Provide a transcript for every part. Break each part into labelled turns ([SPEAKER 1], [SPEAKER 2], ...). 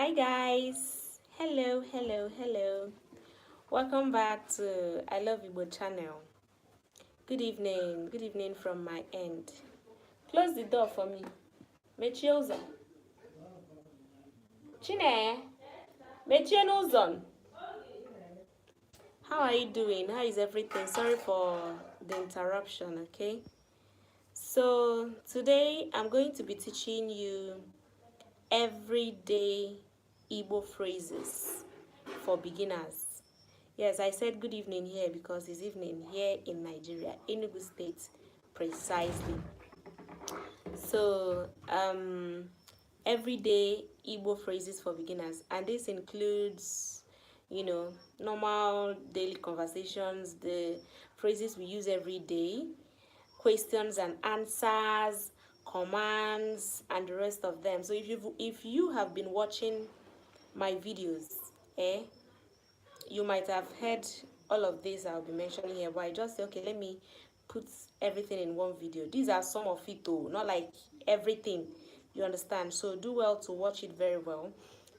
[SPEAKER 1] Hi guys, hello. Welcome back to I Love Igbo channel. Good evening from my end. Close the door for me. Mechie ụzọ. Chine, mechie n'ụzọ. How are you doing? How is everything? Sorry for the interruption, okay? So today I'm going to be teaching you everyday Igbo phrases for beginners. Yes, I said good evening here because it's evening here in Nigeria, Enugu State, precisely. So, everyday Igbo phrases for beginners, and this includes, normal daily conversations, the phrases we use every day, questions and answers, commands, and the rest of them. So if you have been watching my videos, you might have heard all of this I'll be mentioning here, but I just say, okay, let me put everything in one video. These are some of it though, not like everything, you understand? So do well to watch it very well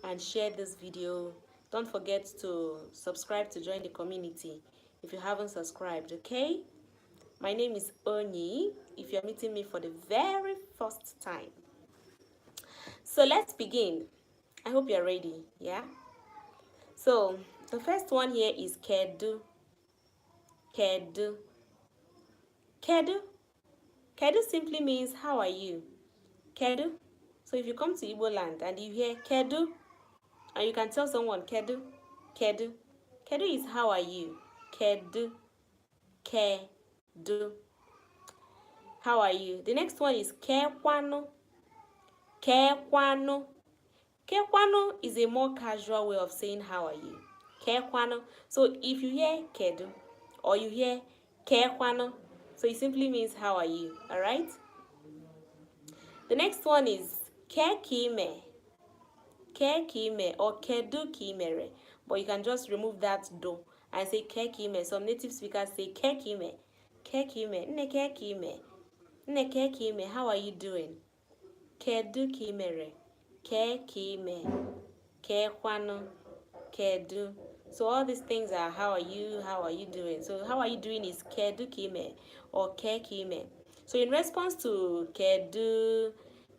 [SPEAKER 1] and share this video. Don't forget to subscribe to join the community if you haven't subscribed, okay? My name is Oni, if you're meeting me for the very first time. So let's begin. I hope you're ready, yeah? So the first one here is Kedu. Kedu. Kedu. Kedu simply means how are you? Kedu. So if you come to Igbo land and you hear Kedu, and you can tell someone Kedu, Kedu. Kedu is how are you? Kedu. Kedu. How are you? The next one is Kekwano. Kekwano. Kekwano is a more casual way of saying how are you. Kekwano. So if you hear Kedu or you hear Kekwano, so it simply means how are you, all right? The next one is Kekime. Kekime or Kedu Kimere, but you can just remove that do and say Kekime. Some native speakers say Kekime. Kekime. Nne Kekime. Nne Kekime. How are you doing? Kedu Kimere. Kekime. Kekwano. Kedu. So all these things are how are you doing? So how are you doing is Kedu Kime or Kekime. So in response to Kedu,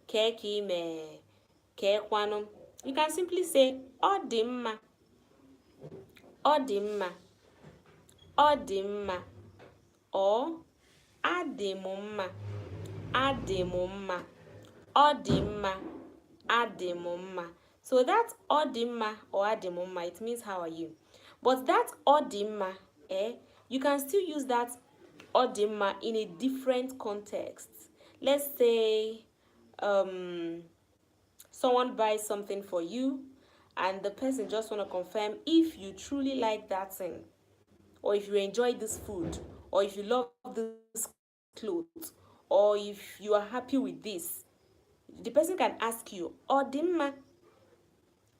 [SPEAKER 1] Kekime, Kekwano, you can simply say Odimma, Odimma, Odimma, or Adimumma, Adimumma, Odimma, Adimumma. So that Odimma or Adimumma, it means how are you? But that Odimma, you can still use that Odimma in a different context. Let's say someone buys something for you and the person just want to confirm if you truly like that thing, or if you enjoy this food, or if you love this clothes, or if you are happy with this. The person can ask you, Odimma.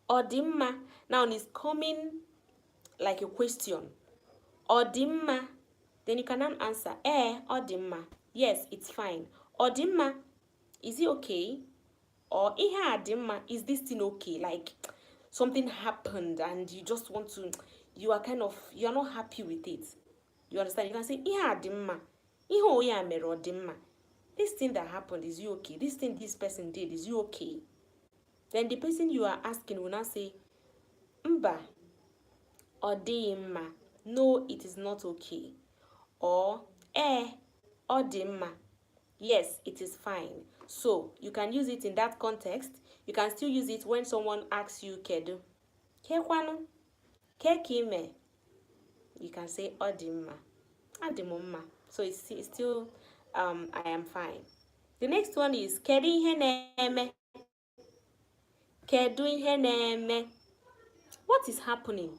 [SPEAKER 1] Odimma. Now it's coming like a question. Odimma. Then you can now answer, Odimma. Yes, it's fine. Odimma. Is it okay? Or ihe adimma, is this thing okay? Like something happened and you just want to, you're not happy with it. You understand? You can say ihe adimma. Ihe oya mere odimma. This thing that happened, is you okay? This thing this person did, is you okay? Then the person you are asking will now say, Mba, odimma. No, it is not okay. Or, odimma. Yes, it is fine. So you can use it in that context. You can still use it when someone asks you Kedu. Kekwano. Kekime. You can say Odimma. Adimumma. So it's still I am fine. The next one is Kedu ihe na-eme. Kedu ihe na-eme. What is happening?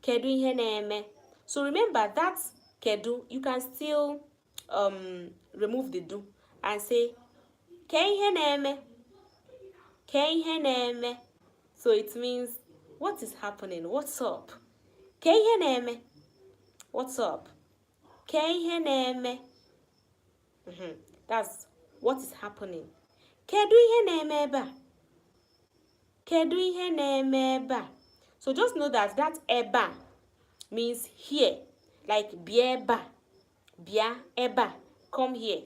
[SPEAKER 1] Kedu ihe na-eme. So remember that Kedu, you can still remove the do and say Ke ihe na-eme. Ke ihe na-eme. So it means what is happening? What's up? Ke ihe na-eme. What's up? Ke ihe na-eme. That's what is happening. Kedu ihe na-eme ebe a? Kedu ihe na-eme ebe a? So just know that that ebe a means here. Like bịa ebe a. Bịa ebe a. Come here.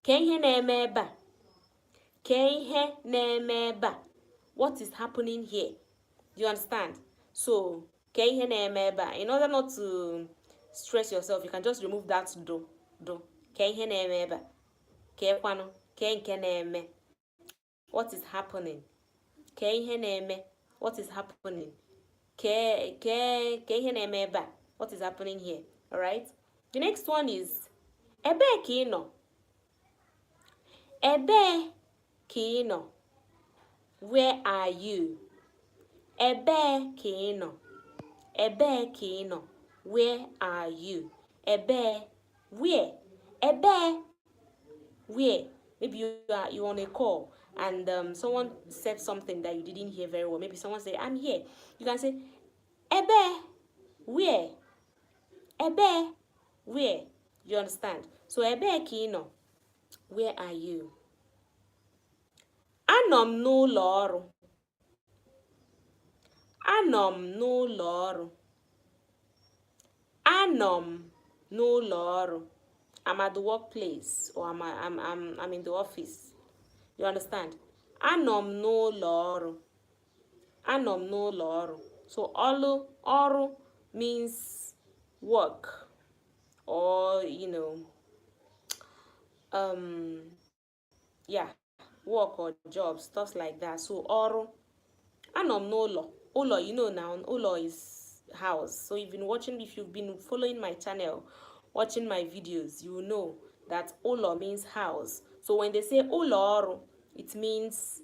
[SPEAKER 1] Ke ihe na-eme ebe a? Ke ihe na-eme ebe a? What is happening here? Do you understand? So, ke ihe na-eme ebe a. In order not to stress yourself, you can just remove that do. Ke ihe na-eme ebe a. Ke kwano. Ke nke na-eme. What is happening? Ke ihe na-eme. What is happening? Ke ihe na-eme ebe a. What is happening here? Alright? The next one is ebe ka ị nọ. Ebe ka ị nọ. Where are you? Ebe ka ị nọ. Ebe ka ị nọ. Where are you? Ebe, where? Ebe, where? Maybe you on a call and someone said something that you didn't hear very well. Maybe someone said, I'm here. You can say, Ebe, where? Ebe, where? You understand? So, ebe ka ị nọ. Where are you? Anọ m n'ụlọ ọrụ. Anọ m n'ụlọ ọrụ. Anọ m n'ụlọ ọrụ. I'm at the workplace or I'm in the office. You understand? Anọ m n'ụlọ ọrụ. Anọ m n'ụlọ ọrụ. So ọrụ means work or yeah, work or job, stuff like that. So ọrụ. Anọ m n'ụlọ. Ụlọ, you know now, ụlọ is house. So if you've been following my channel, watching my videos, you know that ụlọ means house. So when they say ụlọ ọrụ, it means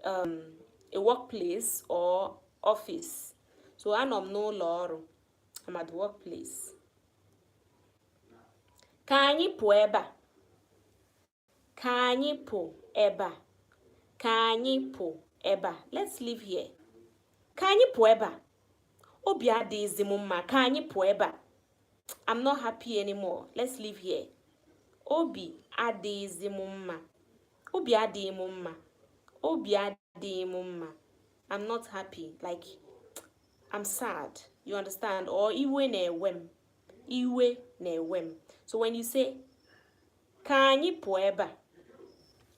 [SPEAKER 1] a workplace or office. So anọ m n'ụlọ ọrụ. I'm at the workplace. Ka anyị pụọ ebe a. Ka anyị pụọ ebe a. Ka anyị pụọ ebe a. Let's live here. Ka anyị pụọ ebe a. Obi adịghịzi m mma. Ka anyị pụọ ebe a. I'm not happy anymore. Let's live here. Obi adịghịzi m mma. Obi adịghị m mma. Obi adịghị m mma. I'm not happy. Like, I'm sad. You understand? Or iwe na-ewe m. Iwe na-ewe m. So when you say, ka anyị pụọ ebe a.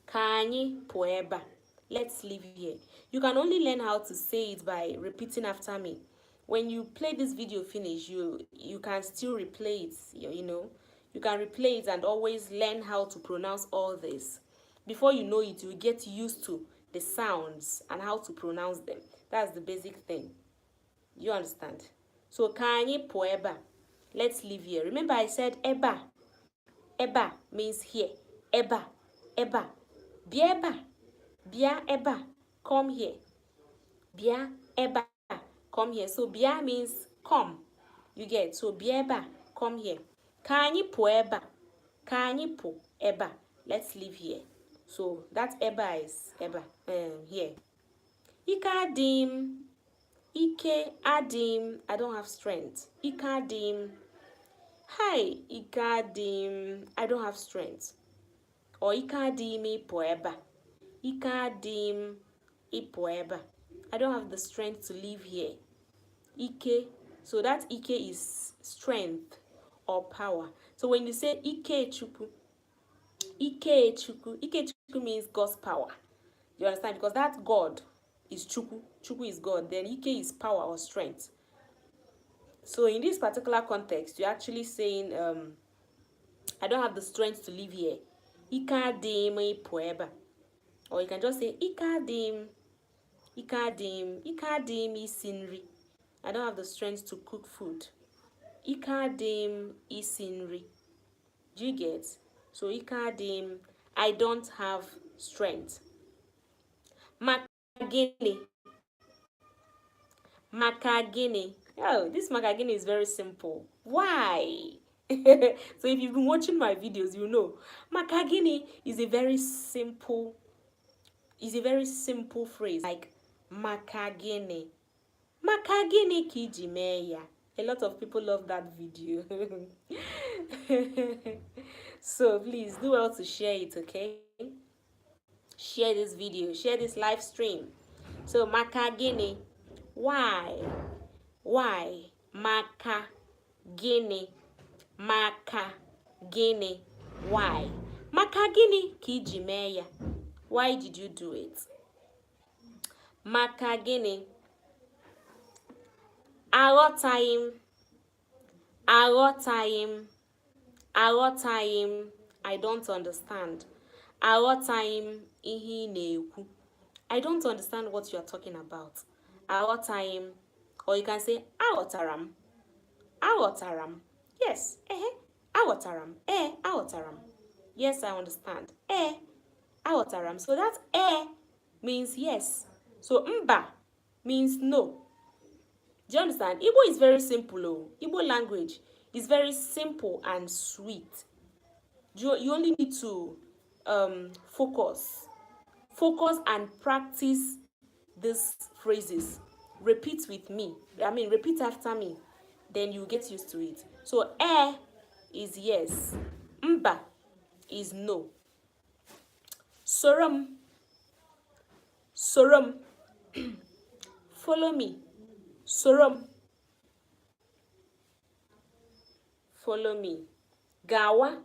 [SPEAKER 1] Ka anyị pụọ ebe a. Let's live here. You can only learn how to say it by repeating after me. When you play this video finish, you can still replay it, You can replay it and always learn how to pronounce all this. Before you know it, you get used to the sounds and how to pronounce them. That's the basic thing. You understand? So, ka anyị pụọ ebe a. Let's live here. Remember I said ebe a. Ebe a means here. Ebe a. Ebe a. Bịa ebe a. Bịa ebe a. Come here. Bịa ebe a. Come here. So bịa means come. You get? So bịa ebe a. Come here. Ka anyị pụọ ebe a. Ka anyị pụọ ebe a. Let's live here. So that ebe a is ebe a. Here. Ike adị m. Ike adị m. I don't have strength. Ike adị m. Hi. Ike adị m. I don't have strength. Or ike adị m ịpụ ebe a. Ike adị m ịpụ ebe a. I don't have the strength to live here. Ike. So that Ike is strength or power. So when you say Ike Chukwu means God's power. You understand? Because that God is Chukwu. Chukwu is God. Then Ike is power or strength. So in this particular context, you're actually saying, I don't have the strength to live here. Ike adị m ịpụ ebe a. Or you can just say, Ike adị m. Ike adị m isi nri. I don't have the strength to cook food. Ike adị m isi nri. Do you get? So ike adị m, I don't have strength. Maka gịnị? Maka gịnị? Oh, this maka gịnị is very simple. Why? So if you've been watching my videos, you know maka gịnị is a very simple phrase, like maka gịnị. Maka gịnị ka iji mee ya? A lot of people love that video. So please do well to share it, okay? Share this video, share this live stream So maka gini. Why? Maka gini. Maka gini. Why? Maka gini ka iji mee ya. Why did you do it? Maka gini. Aghọtaghị m. I don't understand. Aghọtaghị m ihe ị na-ekwu. I don't understand what you are talking about. Aghọtaghị m. Or you can say aghọtara m. Yes. Aghọtara m. Aghọtara m. Yes, I understand. Aghọtara m. So that means yes. So mba means no. Do you understand? Igbo is very simple. Igbo language is very simple and sweet. You only need to focus and practice these phrases. Repeat with me. Repeat after me. Then you get used to it. So, is yes. Mba is no. Sorum. Follow me. Sorum. Follow me. Gawa.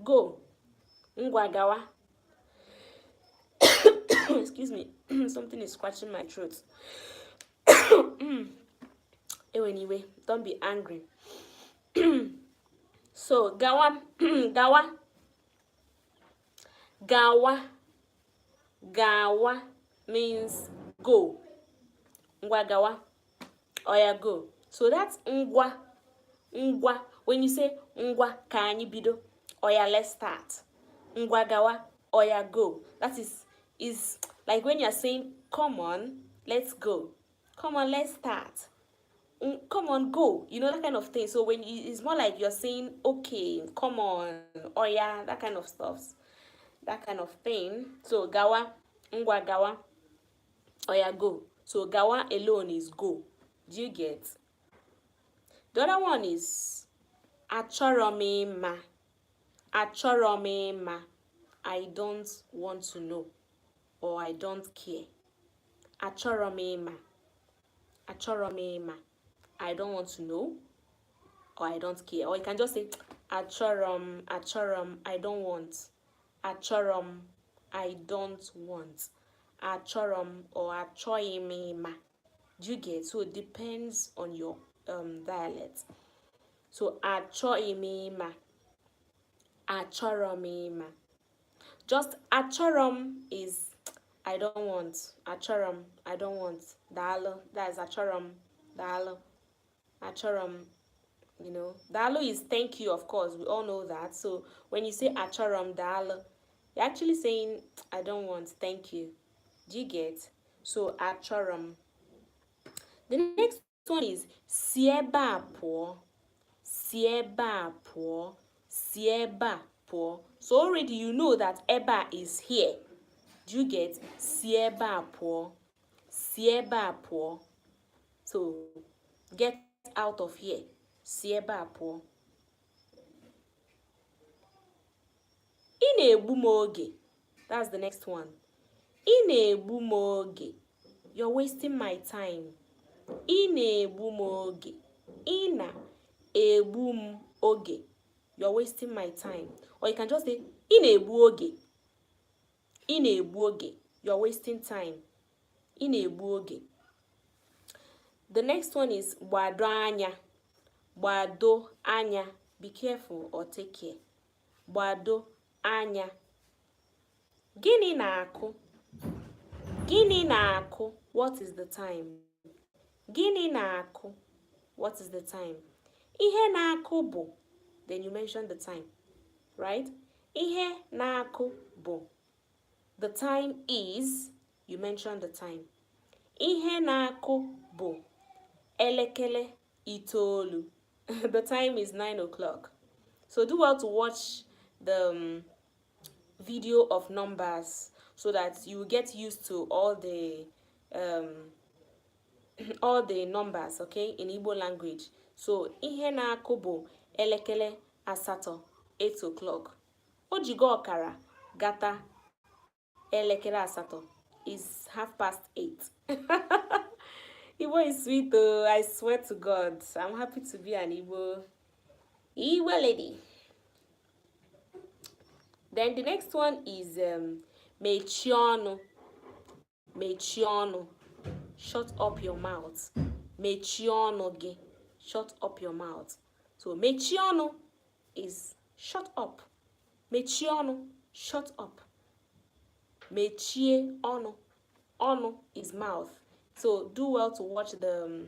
[SPEAKER 1] Go. Ngwa gawa. Excuse me. Something is scratching my throat. Anyway, don't be angry. So, gawa. Gawa means go. Ngwa gawa. Oya go. So that's ngwa. When you say ngwa ka anyị bido, oya let's start. Ngwa gawa, oya go. That is like when you're saying come on, let's go. Come on, let's start. Come on, go. You know, that kind of thing. So when it's more like you're saying okay, come on, oya, that kind of stuff. That kind of thing. So gawa, ngwa gawa, oya go. So gawa alone is go. Do you get? The other one is achọrọ m ịma. I don't want to know, or I don't care. Achọrọ m ịma. I don't want to know, or I don't care. Or you can just say achọrọ m, I don't want. Achọrọ m, I don't want. Achọrọ m or achọghị m ịma. Do you get? So it depends on your dialect. So achọghị m ịma. Achọrọ m ịma. Just achọrọ m is I don't want. Achọrọ m, I don't want. Daalụ. That is achọrọ m. Daalụ. Achọrọ m. You know, daalụ is thank you, of course. We all know that. So when you say achọrọ m daalụ, you're actually saying I don't want, thank you. Do you get? So achọrọ m. The next one is si ebe a pụọ. Si ebe a pụọ. Si ebe a pụọ. So already you know that eba is here. Do you get? Si ebe a pụọ. Si ebe a pụọ. So get out of here. Si ebe a pụọ. Ị na-egbu m oge. That's the next one. Ị na-egbu m oge. You're wasting my time. Ị na-egbu m oge. Ị na-egbu m oge. You're wasting my time. Or you can just say ị na-egbu oge. Ị na-egbu oge. You're wasting time. Ị na-egbu oge. The next one is gbado anya. Gbado anya. Be careful or take care. Gbado anya. Gịnị na-akụ? Gịnị na-akụ? What is the time? Gịnị na-akụ? What is the time? Ihe na-akụ bụ. Then you mention the time, right? Ihe na-akụ bụ. The time is. You mention the time. Ihe na-akụ bụ. Elekere itoolu. The time is 9 o'clock. So do well to watch the video of numbers so that you get used to all the numbers, okay, in Igbo language. So ihe na-akụ bụ elekere asatọ, 8 o'clock. O jigo ọkara gata Elekere asato is 8:30. Igbo is sweet though, I swear to God. I'm happy to be an Igbo lady. Then the next one is mechie ọnụ. Shut up your mouth. Mechie ọnụ gị. Shut up your mouth. So mechie ọnụ is shut up. Mechie ọnụ, shut up. Mechie ọnụ. Ọnụ is mouth. So do well to watch the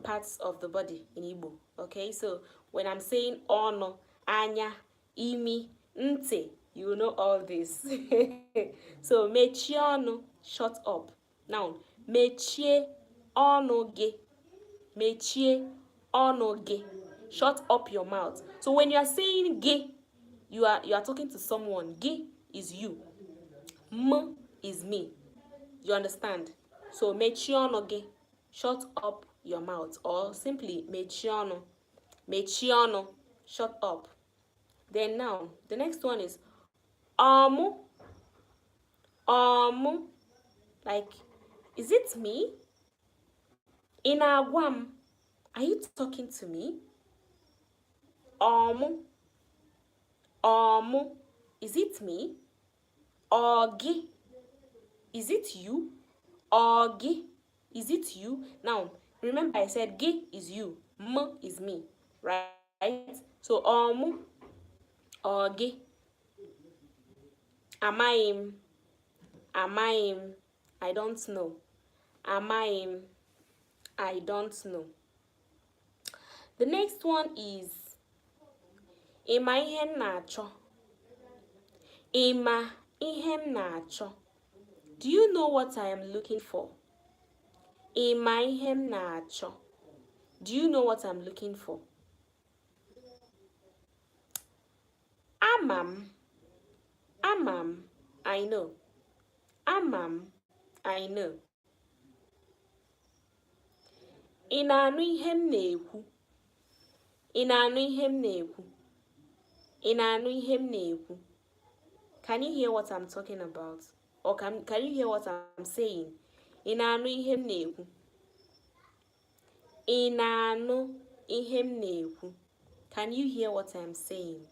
[SPEAKER 1] parts of the body in Igbo. Okay, so when I'm saying ọnụ, anya, imi, ntị, you know all this. So mechie ọnụ, shut up. Now, mechie ọnụ gị. Mechie ọnụ gị. Shut up your mouth. So when you are saying gị, you are talking to someone. Gị is you. M is me. You understand? So mechie ọnụ gị. Shut up your mouth. Or simply mechie ọnụ. Mechie ọnụ. Shut up. Then now, the next one is ọmụ. Like, is it me? Ị na-agwa m? Are you talking to me? Ọmụ. Is it me? Ọ gị. Is it you? Ọ gị. Is it you? Now, remember I said gị is you. M is me. Right? So, ọmụ. Ọ gị. Amaghị m. I don't know. Amaghị m. I don't know. The next one is ịma ihe m na-achọ. Ịma ihe m na-achọ. Do you know what I am looking for? Ịma ihe m na-achọ. Do you know what I'm looking for? Ama m. I know. Ama m. I know. Ị na-anụ ihe m na-ekwu? Ị na-anụ ihe m na-ekwu? Ị na-anụ ihe m na-ekwu? Can you hear what I'm talking about? Or can you hear what I'm saying? Ị na-anụ ihe m na-ekwu? Ị na-anụ ihe m na-ekwu? Can you hear what I'm saying?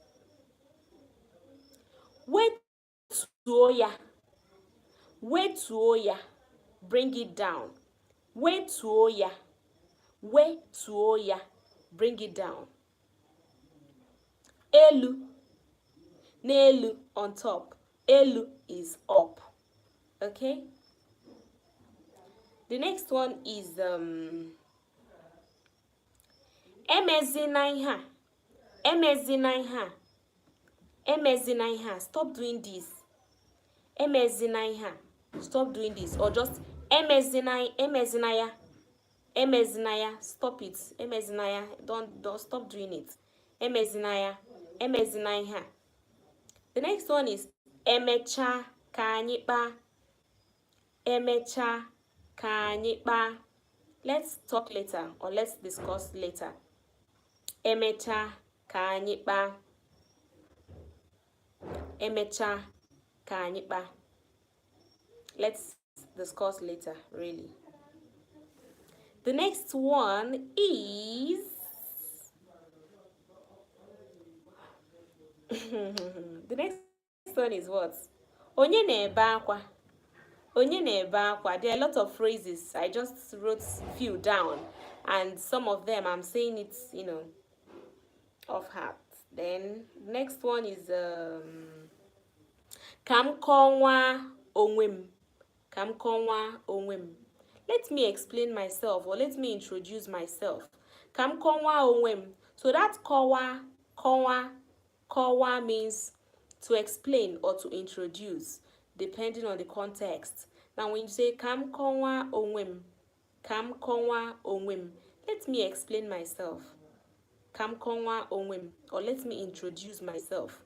[SPEAKER 1] Wetuo ya. Wetuo ya. Bring it down. Wetuo ya. Wetuo ya. Bring it down. Elu. N'elu, on top. Elu is up. Okay? The next one is emezina ihe a. Emezina ihe a. Emezina ihe a. Stop doing this. Emezina ihe a. Stop doing this. Or just emezina ya. Emezina ya. Stop it. Emezina ya. Don't stop doing it. Emezina ya. Emezina ihe a. The next one is emecha ka anyị kpaa. Emecha ka anyị kpaa. Let's talk later or let's discuss later. Emecha ka anyị kpaa. Emecha ka anyị kpaa. Let's discuss later, really. The next one is the next one is what? Onye na-ebe akwa. Onye na-ebe akwa. There are a lot of phrases. I just wrote few down, and some of them I'm saying it, off heart. Then next one is ka m kọwaa onwe m. Ka m kọwaa onwe m. Let me explain myself, or let me introduce myself. Ka m kọwaa onwe m. So that kọwaa means to explain or to introduce, depending on the context. Now, when you say ka m kọwaa onwe m, ka m kọwaa onwe m, let me explain myself. Ka m kọwaa onwe m, or let me introduce myself.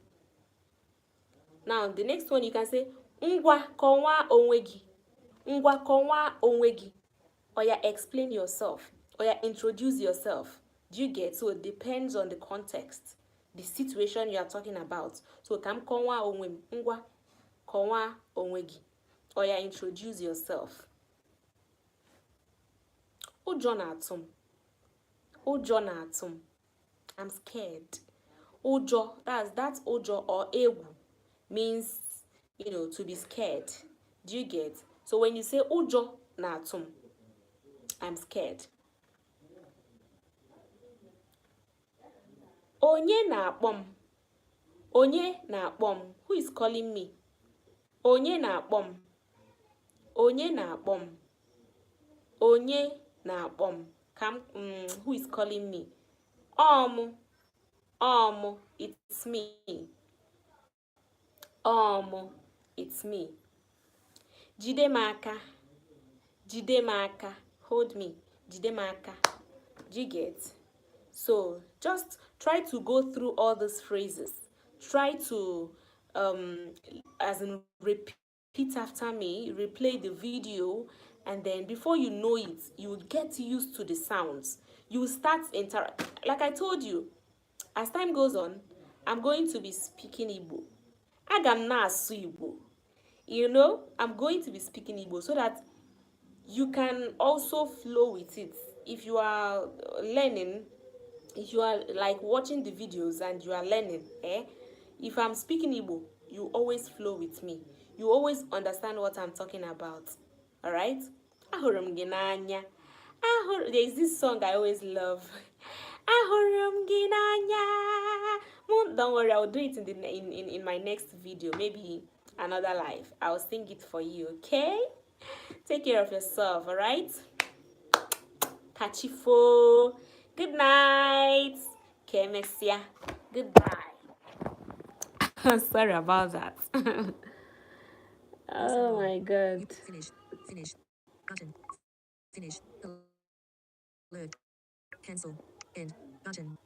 [SPEAKER 1] Now, the next one you can say ngwa kọwaa onwe gị. Ngwa kọwaa onwe gị. Or ya explain yourself, or ya introduce yourself. Do you get? So it depends on the context, the situation you are talking about. So ka m kọwaa onwe m. Ngwa Kọwaa onwe gị. Or ya introduce yourself. Ụjọ na-atụ m. Ụjọ na-atụ m. I'm scared. Ụjọ, that's ụjọ or egwu means, to be scared. Do you get? So when you say ụjọ na-atụ m, I'm scared. Onye na-akpọ m. Onye na-akpọ m. Who is calling me? Onye na-akpọ m. Onye na-akpọ m. Onye na-akpọ m. Who is calling me? It's me. It's me. Jide m aka. Jide m aka. Hold me. Jide m aka. Do you get? So just try to go through all these phrases. Try to repeat after me, replay the video, and then before you know it, you will get used to the sounds. You will start like I told you, as time goes on, I'm going to be speaking Igbo. Aga m na-asụ Igbo. I'm going to be speaking Igbo so that you can also flow with it. If you are learning, if you are like watching the videos and you are learning, if I'm speaking Igbo, you always flow with me. You always understand what I'm talking about. All right? Ahụrụ gị n'anya. There's this song I always love. Ahụrụ gị n'anya. Don't worry, I'll do it in my next video, maybe another live. I'll sing it for you, okay? Take care of yourself, all right? Kachifo. Good night. Kemesia. Goodbye. Sorry about that. Oh my God. Finish. Button. Finish. Alert. Cancel. End. Button.